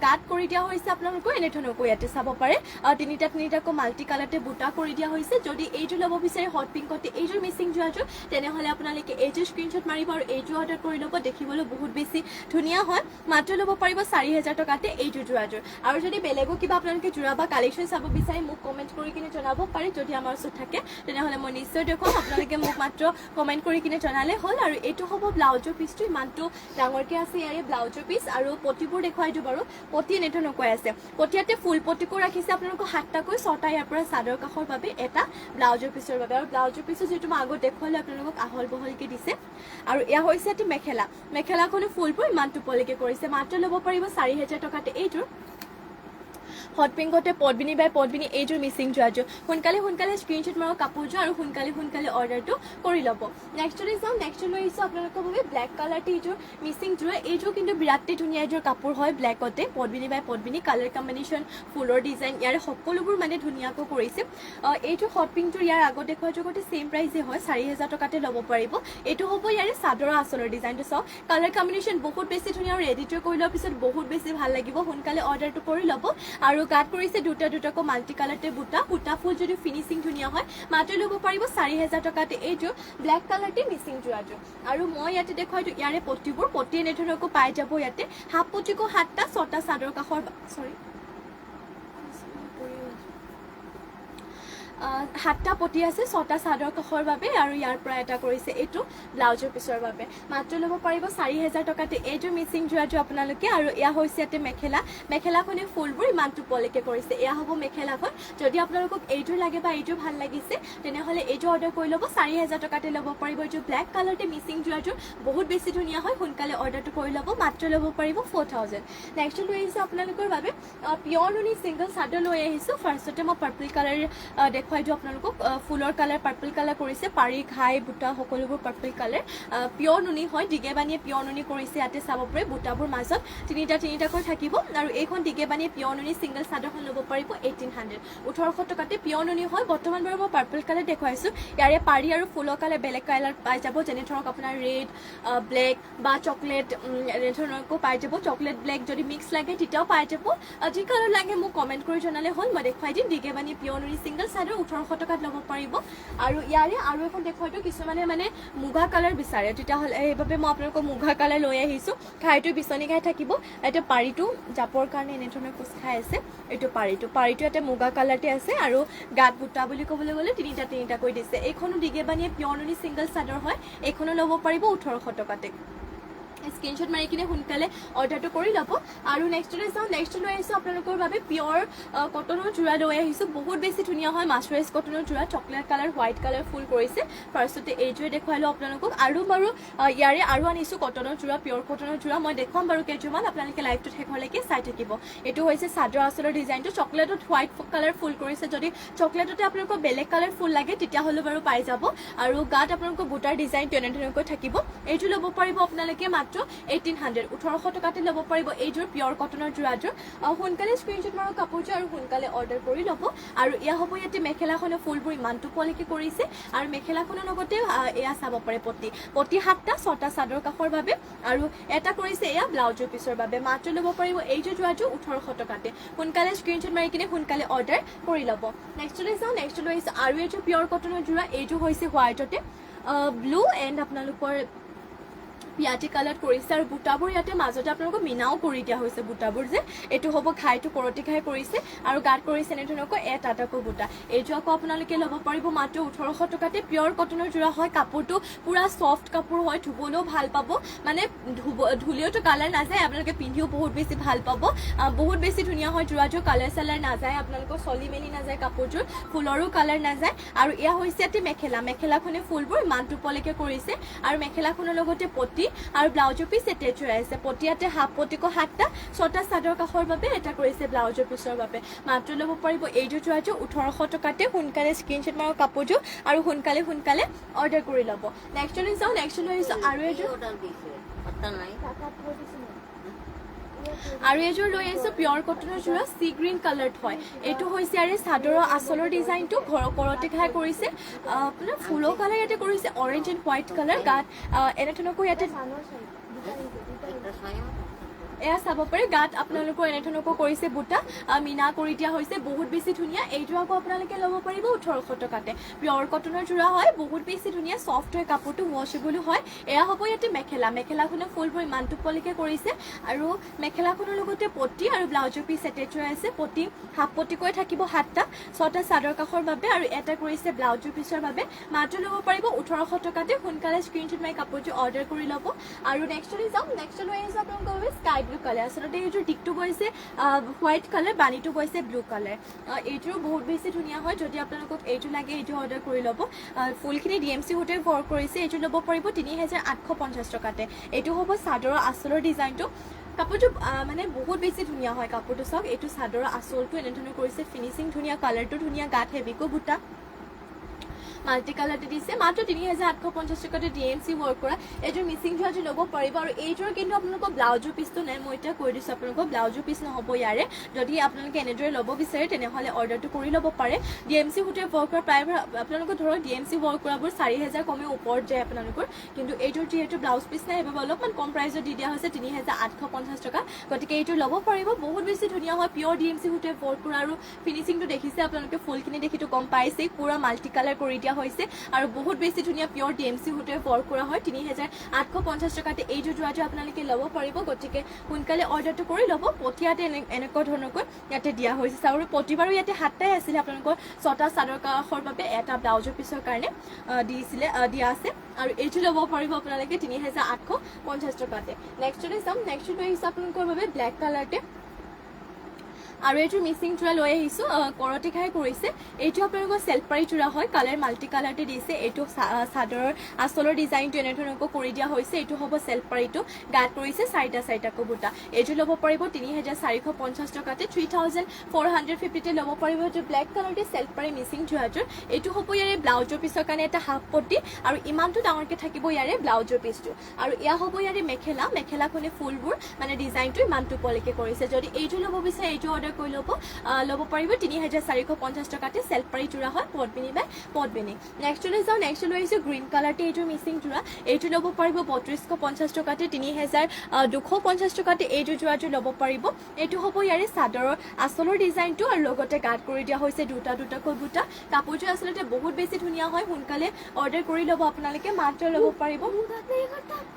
গাত কৰি দিয়া হৈছে আপোনালোকৰ এনেধৰণকৈ ইয়াতে চাব পাৰে তিনিটাকৈ মাল্টি কালাৰতে বুটা কৰি দিয়া হৈছে যদি এইযোৰ ল'ব বিচাৰে হট পিংকতে এইযোৰ মিচিং যোৰাযোৰ তেনেহ'লে আপোনালোকে এইযোৰ স্ক্ৰীনশ্বট মাৰিব আৰু এইযোৰ অৰ্ডাৰ কৰি ল'ব দেখিবলৈ বহুত বেছি ধুনীয়া হয় ল'ব পাৰিব 4000 টকাতে এইযোৰ যোৰাযোৰ আৰু যদি বেলেগো কিবা আপোনালোকে যোৰা বা কালেকশ্যন চাব বিচাৰে মোক কমেণ্ট কৰি কিনে জনাব পাৰে যদি আমাৰ ওচৰত থাকে তেনেহ'লে মই নিশ্চয় দেখুৱাম আপোনালোকে মোক মাত্ৰ কমেণ্ট কৰি কিনে জনালে হ'ল আৰু এইটো হ'ব ব্লাউজৰ পিচটো ইমানটো ডাঙৰকৈ আছে ইয়াৰে ব্লাউজৰ পিচ আৰু পটিবোৰ দেখুৱাই দিওঁ বাৰু পটি এনেধৰণকৈ আছে পটিয়াতে ফুল পটিকো ৰাখিছে আপোনালোকক 7টাকৈ 6টা ইয়াৰ পৰা চাদৰ কাষৰ বাবে এটা ব্লাউজৰ পিচৰ বাবে আৰু ব্লাউজৰ পিচটো যিটো মই আগত দেখুৱালে আপোনালোকক আহল বহলকৈ দিছে আৰু এয়া হৈছে এটি মেখেলাখনে ফুলবোৰ ইমান টোপলৈকে কৰিছে মাত্ৰ ল'ব পাৰিব 4000 টকাতে এইযোৰ হট পিংকতে পদ্মিনী বাই পদ্মিনী এইযোৰ মিচিং যোৰাযোৰ সোনকালে স্ক্ৰীনশ্বট মাৰক কাপোৰযোৰ আৰু সোনকালে অৰ্ডাৰটো কৰি ল'ব নেক্সট লৈ যাওঁ নেক্সট লৈ আহিছোঁ আপোনালোকৰ বাবে ব্লেক কালাৰতে এইযোৰ মিচিং যোৰা এইযোৰ কিন্তু বিৰাটেই ধুনীয়া এযোৰ কাপোৰ হয় ব্লেকতে পদ্মিনী বাই পদ্মিনী কালাৰ কম্বিনেশ্যন ফুলৰ ডিজাইন ইয়াৰে সকলোবোৰ মানে ধুনীয়াকৈ কৰিছে এইযোৰ হট পিংকযোৰ ইয়াৰ আগত দেখুওৱা যোগতে ছেইম প্ৰাইচে হয় 4000 টকাতে ল'ব পাৰিব এইটো হ'ব ইয়াৰে চাদৰৰ আঁচলৰ ডিজাইনটো চাওক কালাৰ কম্বিনেশ্যন বহুত বেছি ধুনীয়া আৰু ৰেডি টু কৰি লোৱাৰ পিছত বহুত বেছি ভাল লাগিব সোনকালে অৰ্ডাৰটো কৰি ল'ব আৰু গাত কৰিছে দুটাকৈ মাল্টি কালাৰতে বুটা ফুল যদি ফিনিচিং ধুনীয়া হয় মাত্ৰ ল'ব পাৰিব 4000 টকাতে এইযোৰ ব্লেক কালাৰতে মিচিং যোৰাযোৰ আৰু মই ইয়াতে দেখুৱাইছো ইয়াৰে পটিবোৰ পটি এনেধৰণকৈ পাই যাব ইয়াতে হাফ পটিকো 7টা 6টা চাদৰ কাষৰ 7টা পটি আছে 6টা চাদৰ কাষৰ বাবে আৰু ইয়াৰ পৰা এটা কৰিছে এইটো ব্লাউজৰ পিছৰ বাবে মাত্ৰ ল'ব পাৰিব 4000 টকাতে এইযোৰ মিচিং যোৰাযোৰ আপোনালোকে আৰু এয়া হৈছে ইয়াতে মেখেলাখনে ফুলবোৰ ইমান টোপলৈকে কৰিছে এয়া হ'ব মেখেলাখন যদি আপোনালোকক এইযোৰ লাগে বা এইযোৰ ভাল লাগিছে তেনেহ'লে এইযোৰ অৰ্ডাৰ কৰি ল'ব 4000 টকাতে ল'ব পাৰিব এইযোৰ ব্লেক কালাৰতে মিচিং যোৰাযোৰ বহুত বেছি ধুনীয়া হয় সোনকালে অৰ্ডাৰটো কৰি ল'ব মাত্ৰ ল'ব পাৰিব 4000 নেক্সট লৈ আহিছোঁ আপোনালোকৰ বাবে পিয়ৰ নুনি ছিংগল চাদৰ লৈ আহিছোঁ ফাৰ্ষ্টতে মই পাৰ্পল কালাৰ দেখুৱাই দিওঁ আপোনালোকক ফুলৰ কালাৰ পাৰ্পল কালাৰ কৰিছে পাৰি ঘাই বুটা সকলোবোৰ পাৰ্পল কালাৰ পিয়ৰ নুনি হয় দিগে বানিয়ে পিয়ৰ নুনি কৰিছে ইয়াতে চাব পাৰে বুটাবোৰ মাজত তিনিটাকৈ থাকিব আৰু এইখন দিগে বানিয়ে পিয়ৰ নুনি ছিংগল চাদৰখন ল'ব পাৰিব 1800 টকাতে পিয়ৰ নুনি হয় বৰ্তমান বাৰু মই পাৰ্পল কালাৰ দেখুৱাইছোঁ ইয়াৰে পাৰি আৰু ফুলৰ কালাৰ বেলেগ কালাৰ পাই যাব যেনে ধৰক আপোনাৰ ৰেড ব্লেক বা চকলেট এনেধৰণৰকৈ পাই যাব চকলেট ব্লেক যদি মিক্স লাগে তেতিয়াও পাই যাব যি কালাৰ লাগে মোক কমেণ্ট কৰি জনালে হ'ল মই দেখুৱাই দিম দিগে বানিয়ে পিয়ৰ নুনি ছিংগল চাদৰ 1800 টকাত ল'ব পাৰিব আৰু ইয়াৰে আৰু এখন দেখুৱাইতো কিছুমানে মানে মুগা কালাৰ বিচাৰে তেতিয়াহ'লে এইভাবে মই আপোনালোকক মুগা কালাৰ লৈ আহিছোঁ ঘাইটো বিচনী ঘাই থাকিব এতিয়া পাৰিটো জাপৰ কাৰণে এনেধৰণৰ কোচ খাই আছে এইটো পাৰিটো ইয়াতে মুগা কালাৰতে আছে আৰু গাত বুটা বুলি ক'বলৈ গ'লে তিনিটা কৈ দিছে এইখনো দিগেবানিয়ে পিয়ৰ নুনি সিংগল চাদৰ হয় এইখনো ল'ব পাৰিব 1800 টকাতে স্ক্ৰীনশ্বট মাৰি কিনে সোনকালে অৰ্ডাৰটো কৰি ল'ব আৰু নেক্সট লৈ আহিছোঁ আপোনালোকৰ বাবে পিয়ৰ কটনৰ যোৰা লৈ আহিছোঁ বহুত বেছি ধুনীয়া হয় মাছৰাইজ কটনৰ যোৰা চকলেট কালাৰ হোৱাইট কালাৰ ফুল কৰিছে ফাৰ্ষ্টতে এইযোৰে দেখুৱালোঁ আপোনালোকক আৰু বাৰু ইয়াৰে আৰু আনিছোঁ কটনৰ যোৰা পিয়ৰ কটনৰ যোৰা মই দেখুৱাম বাৰু কেইযোৰমান আপোনালোকে লাইভটোত শেষলৈকে চাই থাকিব এইটো হৈছে চাদৰ আঁচলৰ ডিজাইনটো চকলেটত হোৱাইট কালাৰ ফুল কৰিছে যদি চকলেটতে আপোনালোকৰ বেলেগ কালাৰ ফুল লাগে তেতিয়াহ'লে বাৰু পাই যাব আৰু গাত আপোনালোকৰ বুটাৰ ডিজাইনটো এনেধৰণকৈ থাকিব এইযোৰ ল'ব পাৰিব আপোনালোকে 1800 1800 টকাতে ল'ব পাৰিব এইযোৰ পিয়ৰ কটনৰ যোৰাযোৰ সোনকালে স্ক্ৰীনশ্বট মাৰক কাপোৰযোৰ আৰু সোনকালে অৰ্ডাৰ কৰি ল'ব আৰু এয়া হ'ব ইয়াতে মেখেলাখনৰ ফুলবোৰ ইমানটো পোৱালৈকে কৰিছে আৰু মেখেলাখনৰ লগতে এয়া চাব পাৰে পটি 7টা 6টা চাদৰ কাষৰ বাবে আৰু এটা কৰিছে এয়া ব্লাউজৰ পিছৰ বাবে মাত্ৰ ল'ব পাৰিব এইযোৰ যোৰাযোৰ 1800 টকাতে সোনকালে স্ক্ৰীনশ্বট মাৰি কিনে সোনকালে অৰ্ডাৰ কৰি ল'ব নেক্সট লৈ আহিছোঁ আৰু এইযোৰ পিয়ৰ কটনৰ যোৰা এইযোৰ হৈছে হোৱাইটতে ব্লু এণ্ড আপোনালোকৰ পিয়াটি কালাৰ কৰিছে আৰু বুটাবোৰ ইয়াতে মাজতে আপোনালোকক মিনাও কৰি দিয়া হৈছে বুটাবোৰ যে এইটো হ'ব ঘাইটো কৰতি ঘাই কৰিছে আৰু গাত কৰিছে এনেধৰণকৈ এটাকো বুটা এইযোৰ আকৌ আপোনালোকে ল'ব পাৰিব মাত্ৰ 1800 টকাতে পিয়ৰ কটনৰ যোৰা হয় কাপোৰটো পুৰা সফ্ট কাপোৰ হয় ধুবলৈও ভাল পাব মানে ধুলেওতো কালাৰ নাযায় আপোনালোকে পিন্ধিও বহুত বেছি ভাল পাব বহুত বেছি ধুনীয়া হয় যোৰাযোৰ কালাৰ চালাৰ নাযায় আপোনালোকৰ চলি মেলি নাযায় কাপোৰযোৰ ফুলৰো কালাৰ নাযায় আৰু এয়া হৈছে ইয়াতে মেখেলাখনে ফুলবোৰ ইমানটো পোৱালৈকে কৰিছে আৰু মেখেলাখনৰ লগতে পটি আৰু ব্লাউজৰ পিছ এটেচ হৈ আছে পটিয়াতে হাফ পটিকো 7টা 6টা চাদৰ কাষৰ বাবে এটা কৰিছে ব্লাউজৰ পিছৰ বাবে মাত্ৰ ল'ব পাৰিব এইযোৰ যোৰাযোৰ 1800 টকাতে সোনকালে স্ক্ৰীনশ্বট মাৰক কাপোৰযোৰ আৰু সোনকালে অৰ্ডাৰ কৰি ল'ব নেক্সট লৈ আহিছোঁ আৰু এইযোৰ লৈ আহিছোঁ পিয়ৰ কটনৰ যোৰা চি গ্ৰীণ কালাৰত হয় এইটো হৈছে ইয়াৰে চাদৰৰ আঁচলৰ ডিজাইনটো কৰতে ঘাই কৰিছে আপোনাৰ ফুলৰ কালাৰ ইয়াতে কৰিছে অৰেঞ্জ এণ্ড হোৱাইট কালাৰ গাত এনেধৰণকৈ ইয়াতে এয়া চাব পাৰে গাত আপোনালোকৰ এনেধৰণকৈ কৰিছে বুটা মিনা কৰি দিয়া হৈছে বহুত বেছি ধুনীয়া এইযোৰ আকৌ আপোনালোকে ল'ব পাৰিব 1800 টকাতে পিয়ৰ কটনৰ যোৰা হয় বহুত বেছি ধুনীয়া সফ্ট হয় কাপোৰটো ৱাশেবলো হয় এয়া হ'ব ইয়াতে মেখেলাখনৰ ফুলবোৰ ইমানটো পোৱালৈকে কৰিছে আৰু মেখেলাখনৰ লগতে পটি আৰু ব্লাউজৰ পিছ এটেচ হৈ আছে পটি হাফ পটিকৈ থাকিব 7টা 6টা চাদৰ কাষৰ বাবে আৰু এটা কৰিছে ব্লাউজৰ পিছৰ বাবে মাত্ৰ ল'ব পাৰিব 1800 টকাতে সোনকালে স্ক্ৰীনশ্বট মাৰি কাপোৰযোৰ অৰ্ডাৰ কৰি ল'ব আৰু নেক্সট লৈ আহিছোঁ আপোনালোকৰ বাবে স্কাই ব্লু কালাৰ আচলতে এইযোৰ টিকটো গৈছে হোৱাইট কালাৰ বাণীটো গৈছে ব্লু কালাৰ এইযোৰো বহুত বেছি ধুনীয়া হয় যদি আপোনালোকক এইযোৰ লাগে এইযোৰ অৰ্ডাৰ কৰি ল'ব ফুলখিনি DMC সূতাৰে ৱৰ্ক কৰিছে এইযোৰ ল'ব পাৰিব 3850 টকাতে এইটো হ'ব চাদৰৰ আঁচলৰ ডিজাইনটো কাপোৰটো মানে বহুত বেছি ধুনীয়া হয় কাপোৰটো চাওক এইটো চাদৰৰ আঁচলটো এনেধৰণে কৰিছে ফিনিচিং ধুনীয়া কালাৰটো ধুনীয়া গাত হেভিকো বুটা মাল্টি কালাৰতে দিছে মাত্ৰ 3850 টকাতে DMC ৱৰ্ক কৰা এইযোৰ মিচিং যোৰাযোৰ ল'ব পাৰিব আৰু এইযোৰ কিন্তু আপোনালোকৰ ব্লাউজৰ পিছটো নাই মই এতিয়া কৈ দিছোঁ আপোনালোকক ব্লাউজৰ পিছ নহ'ব ইয়াৰে যদি আপোনালোকে এনেদৰে ল'ব বিচাৰে তেনেহ'লে অৰ্ডাৰটো কৰি ল'ব পাৰে DMC সূতাৰে ৱৰ্ক কৰা প্ৰায় আপোনালোকৰ ধৰক DMC ৱৰ্ক কৰাবোৰ 4000 কমে ওপৰত যায় আপোনালোকৰ কিন্তু এইযোৰ যিহেতু ব্লাউজ পিছ নাই সেইবাবে অলপমান কম প্ৰাইজত দি দিয়া হৈছে 3850 টকা গতিকে এইটো ল'ব পাৰিব বহুত বেছি ধুনীয়া হয় পিয়ৰ DMC সূতাৰে ৱৰ্ক কৰা আৰু ফিনিচিংটো দেখিছে আপোনালোকে ফুলখিনি দেখিটো গম পাইছেই পুৰা মাল্টি কালাৰ কৰি দিয়া হৈছে আৰু বহুত বেছি ধুনীয়া পিয়ৰ DMC সূতাৰে ৱৰ্ক কৰা হয় 3850 টকাতে এইযোৰ যোৰাযোৰ আপোনালোকে ল'ব পাৰিব গতিকে সোনকালে অৰ্ডাৰটো কৰি ল'ব পটিয়াতে এনেকুৱা ধৰণকৈ ইয়াতে দিয়া হৈছে আৰু প্ৰতিবাৰো ইয়াতে 7টাই আছিলে আপোনালোকৰ 6টা চাদৰ কাষৰ বাবে এটা ব্লাউজৰ পিছৰ কাৰণে দিয়া আছে আৰু এইযোৰ ল'ব পাৰিব আপোনালোকে 3850 টকাতে নেক্সট লৈ আহিছোঁ আপোনালোকৰ বাবে ব্লেক কালাৰতে আৰু এইযোৰ মিচিং যোৰা লৈ আহিছোঁ কৰতি ঘাই কৰিছে এইটো আপোনালোকৰ চেলপাৰী যোৰা হয় কালাৰ মাল্টি কালাৰতে দিছে এইটো চাদৰৰ আঁচলৰ ডিজাইনটো এনেধৰণকৈ কৰি দিয়া হৈছে এইটো হ'ব চেলপাৰীটো গাত কৰিছে 4টাকো বুটা এইযোৰ ল'ব পাৰিব 3450 টকাতে 3450তে ল'ব পাৰিব এইযোৰ ব্লেক কালাৰতে চেলপাৰী মিচিং যোৰাযোৰ এইটো হ'ব ইয়াৰে ব্লাউজৰ পিছৰ কাৰণে এটা হাফ পটি আৰু ইমানটো ডাঙৰকৈ থাকিব ইয়াৰে ব্লাউজৰ পিছটো আৰু এয়া হ'ব ইয়াৰে মেখেলাখনে ফুলবোৰ মানে ডিজাইনটো ইমানটো পোৱালৈকে কৰিছে যদি এইযোৰ ল'ব বিচাৰে এইযোৰ অৰ্ডাৰ অৰ্ডাৰ কৰি ল'ব পাৰিব 3450 টকাতে চেল্ফ পাৰি যোৰা হয় পদ্মিনী বাই পদ্মিনী নেক্সটলৈ যাওঁ নেক্সটলৈ আহিছোঁ গ্ৰীণ কালাৰতে এইটো মিচিং যোৰা এইটো ল'ব পাৰিব 3250 টকাতে 3250 টকাতে এইটো যোৰাটো ল'ব পাৰিব এইটো হ'ব ইয়াৰে চাদৰৰ আচলৰ ডিজাইনটো আৰু লগতে গাঁত কৰি দিয়া হৈছে দুটাকৈ বুটা কাপোৰটো আচলতে বহুত বেছি ধুনীয়া হয় সোনকালে অৰ্ডাৰ কৰি ল'ব আপোনালোকে মাত্ৰ ল'ব পাৰিব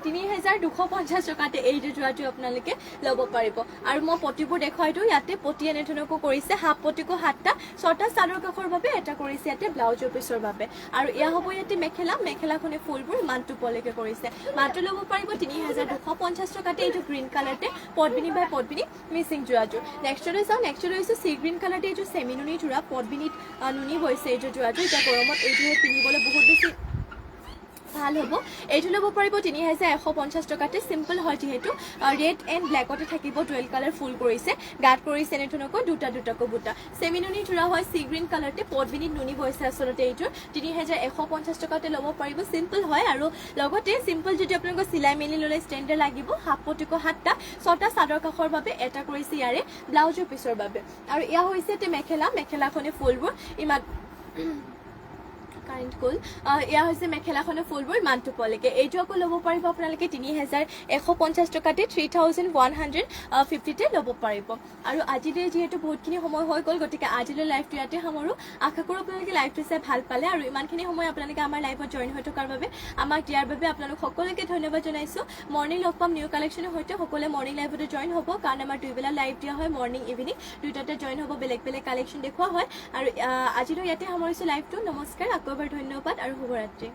3250 টকাতে এইটো যোৰাটো আপোনালোকে ল'ব পাৰিব আৰু মই পটিবোৰ দেখুৱাই দিওঁ ইয়াতে পটি এনেধৰণকৈ কৰিছে হাফ পটিকো 7টা 6টা চাদৰ কাষৰ বাবে এটা কৰিছে ইয়াতে ব্লাউজৰ পিছৰ বাবে আৰু এয়া হ'ব ইয়াতে মেখেলাখনে ফুলবোৰ মানটো পলেকে কৰিছে মাত্ৰ ল'ব পাৰিব 3250 টকাতে এইটো গ্ৰীণ কালাৰতে পদ্মিনী বাই পদ্মিনী মিচিং যোৰাটো নেক্সটলৈ যাওঁ নেক্সটলৈ হৈছে চি গ্ৰীণ কালাৰতে এইটো চেমি নুনি যোৰা পদ্মিনীত নুনি বৈছে এইটো যোৰাটো এতিয়া গৰমত এইটোহে পিন্ধিবলৈ বহুত বেছি ভাল হ'ব এইটো ল'ব পাৰিব 3150 টকাতে সিম্পল হয় যিহেতু ৰেড এণ্ড ব্লেকতে থাকিব ডুৱেল কালাৰ ফুল কৰিছে গাঁত কৰিছে এনেধৰণকৈ দুটাকৈ বুটা চেমি নুনি যোৰা হয় চি গ্ৰীণ কালাৰতে পদ্মিনীত নুনি বৈছে আচলতে এইটো 3150 টকাতে ল'ব পাৰিব সিম্পল হয় আৰু লগতে সিম্পল যদি আপোনালোকৰ চিলাই মেলি ল'লে ষ্টেণ্ডাৰ্ড লাগিব হাফ পটিকো 7টা 6টা চাদৰ কাষৰ বাবে এটা কৰিছে ইয়াৰে ব্লাউজৰ পিছৰ বাবে আৰু এয়া হৈছে এতে মেখেলাখনে ফুলবোৰ ইমান কাৰেণ্ট গ'ল এয়া হৈছে মেখেলাখনে ফুলবোৰ মানটো পলেকে এইটো আকৌ ল'ব পাৰিব আপোনালোকে 3150 টকাতে 3150তে ল'ব পাৰিব আৰু আজিলৈ যিহেতু বহুতখিনি সময় হৈ গ'ল গতিকে আজিলৈ লাইভটো ইয়াতে সামৰোঁ আশা কৰোঁ আপোনালোকে লাইভটো চাই ভাল পালে আৰু ইমানখিনি সময় আপোনালোকে আমাৰ লাইভত জইন হৈ থকাৰ বাবে আমাক দিয়াৰ বাবে আপোনালোক সকলোকে ধন্যবাদ জনাইছোঁ মৰ্ণিং লগ পাম নিউ কালেকশ্যনৰ সৈতে সকলোৱে মৰ্ণিং লাইভতে জইন হ'ব কাৰণ আমাৰ দুইবেলা লাইভ দিয়া হয় মৰ্ণিং ইভিনিং দুইটাতে জইন হ'ব বেলেগ কালেকশ্যন দেখুওৱা হয় আৰু আজিলৈ ইয়াতে সামৰিছোঁ লাইভটো নমস্কাৰ আকৌ এবাৰ ধন্যবাদ আৰু শুভৰাত্ৰি